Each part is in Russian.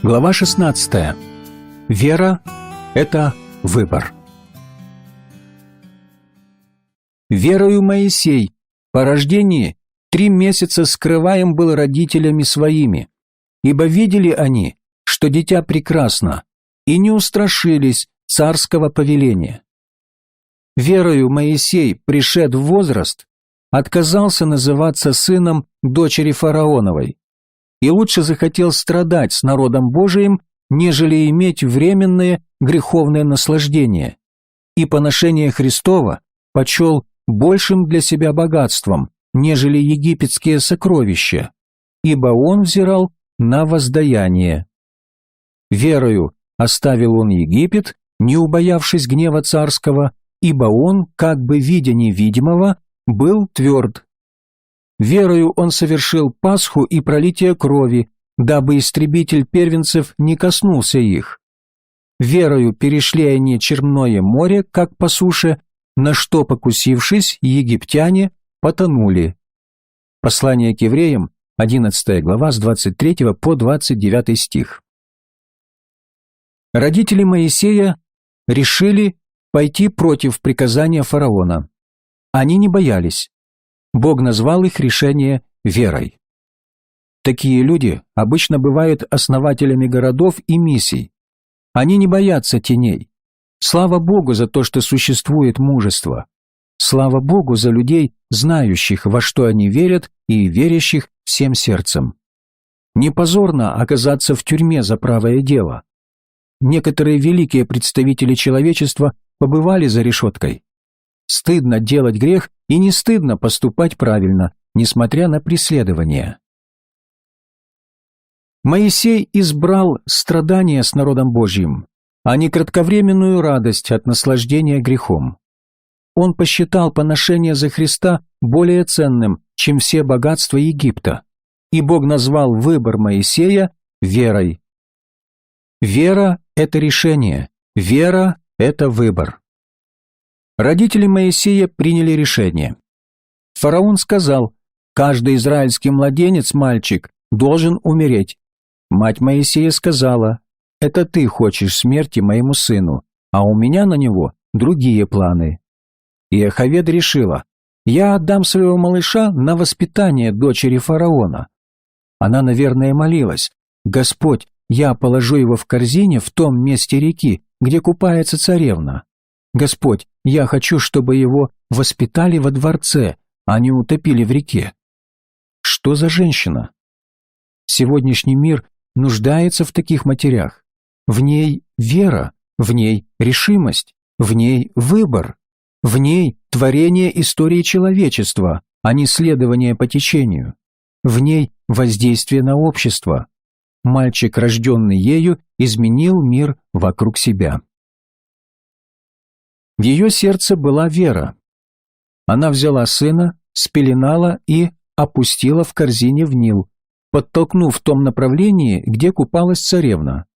Глава 16. Вера – это выбор. Верою Моисей по рождении 3 месяца скрываем был родителями своими, ибо видели они, что дитя прекрасно, и не устрашились царского повеления. Верою Моисей, пришед в возраст, отказался называться сыном дочери фараоновой, и лучше захотел страдать с народом Божиим, нежели иметь временное греховное наслаждение, и поношение Христова почел большим для себя богатством, нежели египетские сокровища, ибо он взирал на воздаяние. Верою оставил он Египет, не убоявшись гнева царского, ибо он, как бы видя невидимого, был тверд. Верою он совершил Пасху и пролитие крови, дабы истребитель первенцев не коснулся их. Верою перешли они Черное море, как по суше, на что, покусившись, египтяне потонули. Послание к евреям, 11 глава, с 23 по 29 стих. Родители Моисея решили пойти против приказания фараона. Они не боялись. Бог назвал их решение верой. Такие люди обычно бывают основателями городов и миссий. Они не боятся теней. Слава Богу за то, что существует мужество. Слава Богу за людей, знающих, во что они верят, и верящих всем сердцем. Не позорно оказаться в тюрьме за правое дело. Некоторые великие представители человечества побывали за решеткой. Стыдно делать грех и не стыдно поступать правильно, несмотря на преследование. Моисей избрал страдания с народом Божьим, а не кратковременную радость от наслаждения грехом. Он посчитал поношение за Христа более ценным, чем все богатства Египта, и Бог назвал выбор Моисея верой. Вера – это решение, вера – это выбор. Родители Моисея приняли решение. Фараон сказал: «Каждый израильский младенец, мальчик, должен умереть». Мать Моисея сказала: «Это ты хочешь смерти моему сыну, а у меня на него другие планы». И Йохавед решила: «Я отдам своего малыша на воспитание дочери фараона». Она, наверное, молилась: «Господь, я положу его в корзине в том месте реки, где купается царевна. Господь, я хочу, чтобы его воспитали во дворце, а не утопили в реке». Что за женщина? Сегодняшний мир нуждается в таких матерях. В ней вера, в ней решимость, в ней выбор, в ней творение истории человечества, а не следование по течению. В ней воздействие на общество. Мальчик, рожденный ею, изменил мир вокруг себя. В ее сердце была вера. Она взяла сына, спеленала и опустила в корзине в Нил, подтолкнув в том направлении, где купалась царевна.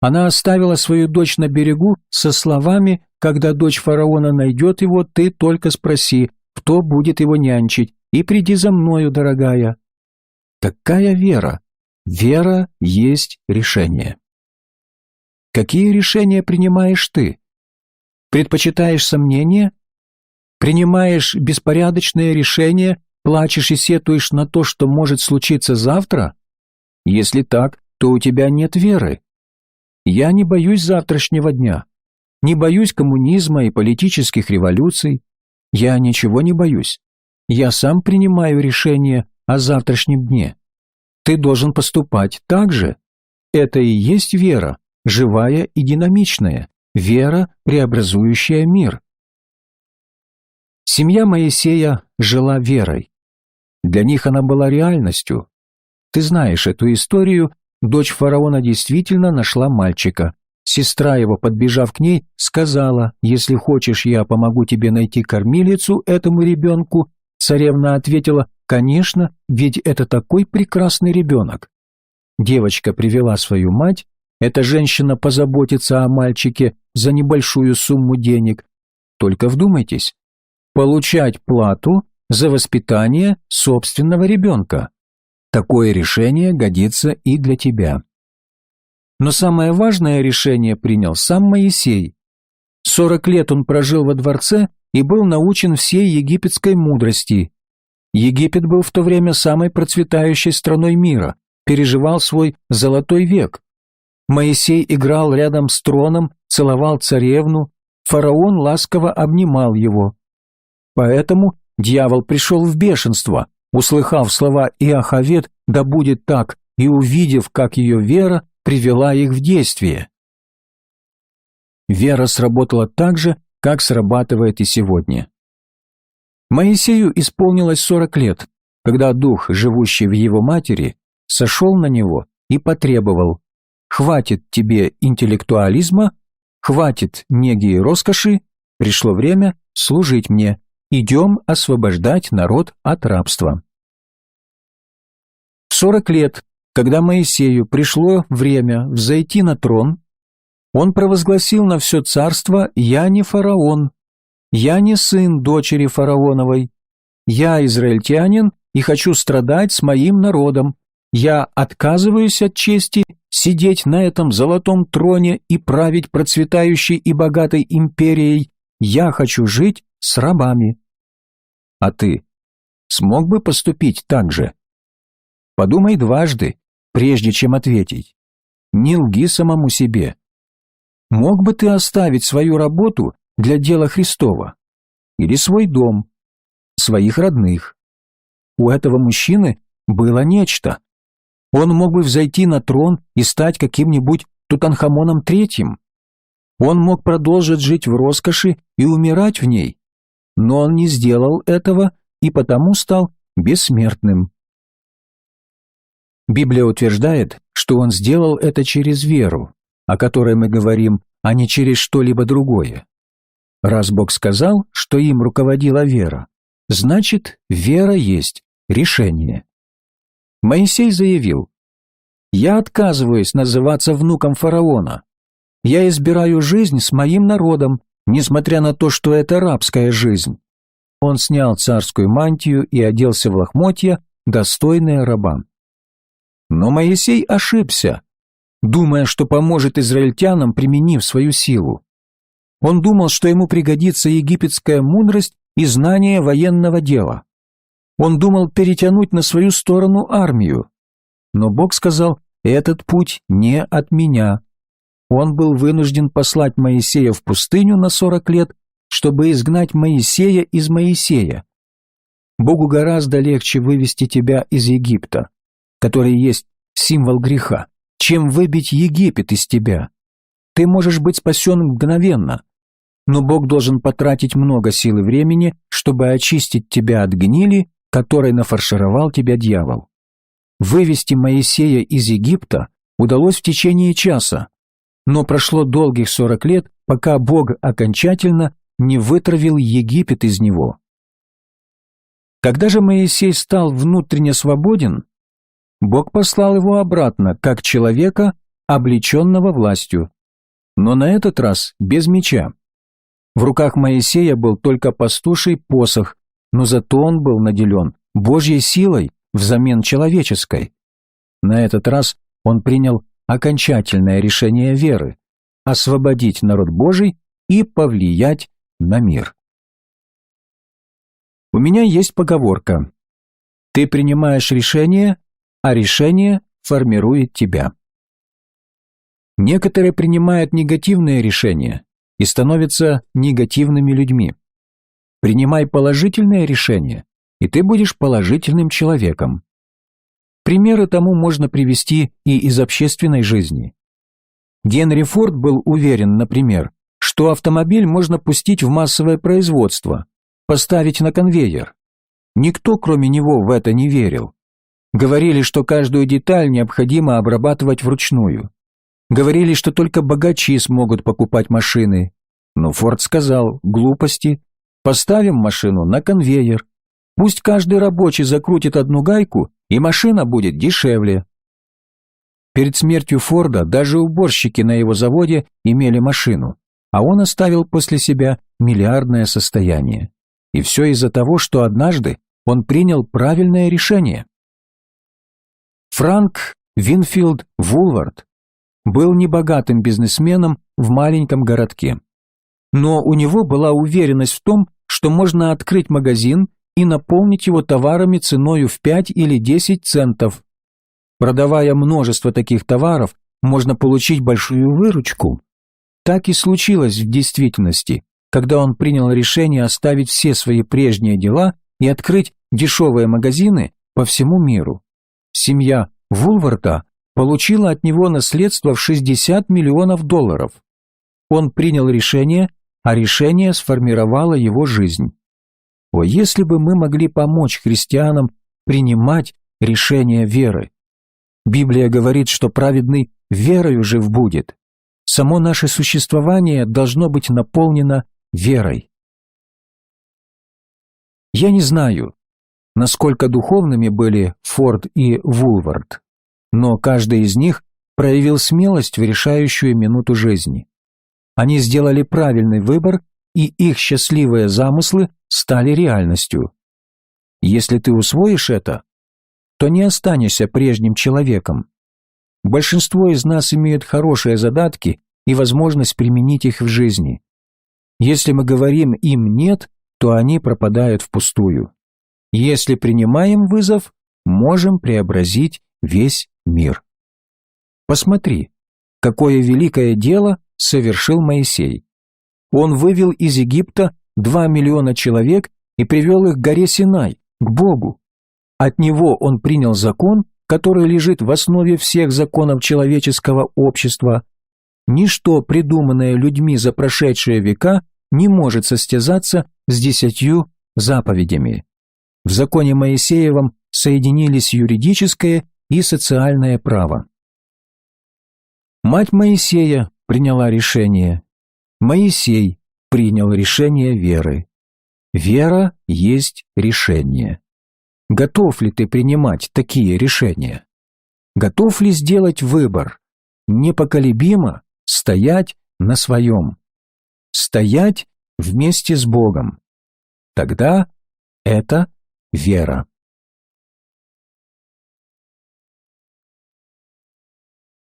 Она оставила свою дочь на берегу со словами: «Когда дочь фараона найдет его, ты только спроси, кто будет его нянчить, и приди за мною, дорогая». Какая вера? Вера есть решение. Какие решения принимаешь ты? Предпочитаешь сомнения? Принимаешь беспорядочные решения, плачешь и сетуешь на то, что может случиться завтра? Если так, то у тебя нет веры. Я не боюсь завтрашнего дня, не боюсь коммунизма и политических революций. Я ничего не боюсь. Я сам принимаю решение о завтрашнем дне. Ты должен поступать так же. Это и есть вера, живая и динамичная, вера, преобразующая мир. Семья Моисея жила верой. Для них она была реальностью. Ты знаешь эту историю. Дочь фараона действительно нашла мальчика. Сестра его, подбежав к ней, сказала: «Если хочешь, я помогу тебе найти кормилицу этому ребенку». Царевна ответила: «Конечно, ведь это такой прекрасный ребенок». Девочка привела свою мать. Эта женщина позаботится о мальчике за небольшую сумму денег. Только вдумайтесь, получать плату за воспитание собственного ребенка. Такое решение годится и для тебя. Но самое важное решение принял сам Моисей. 40 лет он прожил во дворце и был научен всей египетской мудрости. Египет был в то время самой процветающей страной мира, переживал свой золотой век. Моисей играл рядом с троном, целовал царевну, фараон ласково обнимал его. Поэтому дьявол пришел в бешенство, услыхав слова Иохавед «да будет так» и увидев, как ее вера привела их в действие. Вера сработала так же, как срабатывает и сегодня. Моисею исполнилось 40 лет, когда дух, живущий в его матери, сошел на него и потребовал: «Хватит тебе интеллектуализма, хватит неги и роскоши, пришло время служить мне, идем освобождать народ от рабства». В 40 лет, когда Моисею пришло время взойти на трон, он провозгласил на все царство: «Я не фараон, я не сын дочери фараоновой, я израильтянин и хочу страдать с моим народом, я отказываюсь от чести сидеть на этом золотом троне и править процветающей и богатой империей, я хочу жить с рабами». А ты смог бы поступить так же? Подумай дважды, прежде чем ответить. Не лги самому себе. Мог бы ты оставить свою работу для дела Христова? Или свой дом, своих родных? У этого мужчины было нечто. Он мог бы взойти на трон и стать каким-нибудь Тутанхамоном III. Он мог продолжить жить в роскоши и умирать в ней. Но он не сделал этого и потому стал бессмертным. Библия утверждает, что он сделал это через веру, о которой мы говорим, а не через что-либо другое. Раз Бог сказал, что им руководила вера, значит, вера есть решение. Моисей заявил: «Я отказываюсь называться внуком фараона. Я избираю жизнь с моим народом, несмотря на то, что это рабская жизнь». Он снял царскую мантию и оделся в лохмотья, достойные раба. Но Моисей ошибся, думая, что поможет израильтянам, применив свою силу. Он думал, что ему пригодится египетская мудрость и знание военного дела. Он думал перетянуть на свою сторону армию. Но Бог сказал: «Этот путь не от меня». Он был вынужден послать Моисея в пустыню на 40 лет, чтобы изгнать Моисея из Моисея. Богу гораздо легче вывести тебя из Египта, который есть символ греха, чем выбить Египет из тебя. Ты можешь быть спасен мгновенно, но Бог должен потратить много сил и времени, чтобы очистить тебя от гнили, которой нафаршировал тебя дьявол. Вывести Моисея из Египта удалось в течение часа, но прошло долгих 40 лет, пока Бог окончательно не вытравил Египет из него. Когда же Моисей стал внутренне свободен, Бог послал его обратно, как человека, облеченного властью, но на этот раз без меча. В руках Моисея был только пастуший посох, но зато он был наделен Божьей силой взамен человеческой. На этот раз он принял окончательное решение веры – освободить народ Божий и повлиять на мир. У меня есть поговорка: «Ты принимаешь решение, а решение формирует тебя». Некоторые принимают негативные решения и становятся негативными людьми. Принимай положительное решение, и ты будешь положительным человеком. Примеры тому можно привести и из общественной жизни. Генри Форд был уверен, например, что автомобиль можно пустить в массовое производство, поставить на конвейер. Никто, кроме него, в это не верил. Говорили, что каждую деталь необходимо обрабатывать вручную. Говорили, что только богачи смогут покупать машины. Но Форд сказал: глупости. Поставим машину на конвейер. Пусть каждый рабочий закрутит одну гайку, и машина будет дешевле. Перед смертью Форда даже уборщики на его заводе имели машину, а он оставил после себя миллиардное состояние. И все из-за того, что однажды он принял правильное решение. Франк Винфилд Вулвард был небогатым бизнесменом в маленьком городке. Но у него была уверенность в том, что можно открыть магазин и наполнить его товарами ценою в 5 или 10 центов. Продавая множество таких товаров, можно получить большую выручку. Так и случилось в действительности, когда он принял решение оставить все свои прежние дела и открыть дешевые магазины по всему миру. Семья Вулварда получила от него наследство в $60 миллионов. Он принял решение, а решение сформировало его жизнь. О, если бы мы могли помочь христианам принимать решения веры! Библия говорит, что праведный верою жив будет. Само наше существование должно быть наполнено верой. Я не знаю, насколько духовными были Форд и Вулвард, но каждый из них проявил смелость в решающую минуту жизни. Они сделали правильный выбор, и их счастливые замыслы стали реальностью. Если ты усвоишь это, то не останешься прежним человеком. Большинство из нас имеют хорошие задатки и возможность применить их в жизни. Если мы говорим им «нет», то они пропадают впустую. Если принимаем вызов, можем преобразить весь мир. Посмотри, какое великое дело совершил Моисей. Он вывел из Египта 2 миллиона человек и привел их к горе Синай, к Богу. От него он принял закон, который лежит в основе всех законов человеческого общества. Ничто, придуманное людьми за прошедшие века, не может состязаться с 10 заповедями. В законе Моисеевом соединились юридическое и социальное право. Мать Моисея приняла решение. Моисей принял решение веры. Вера есть решение. Готов ли ты принимать такие решения? Готов ли сделать выбор? Непоколебимо стоять на своем. Стоять вместе с Богом. Тогда это вера.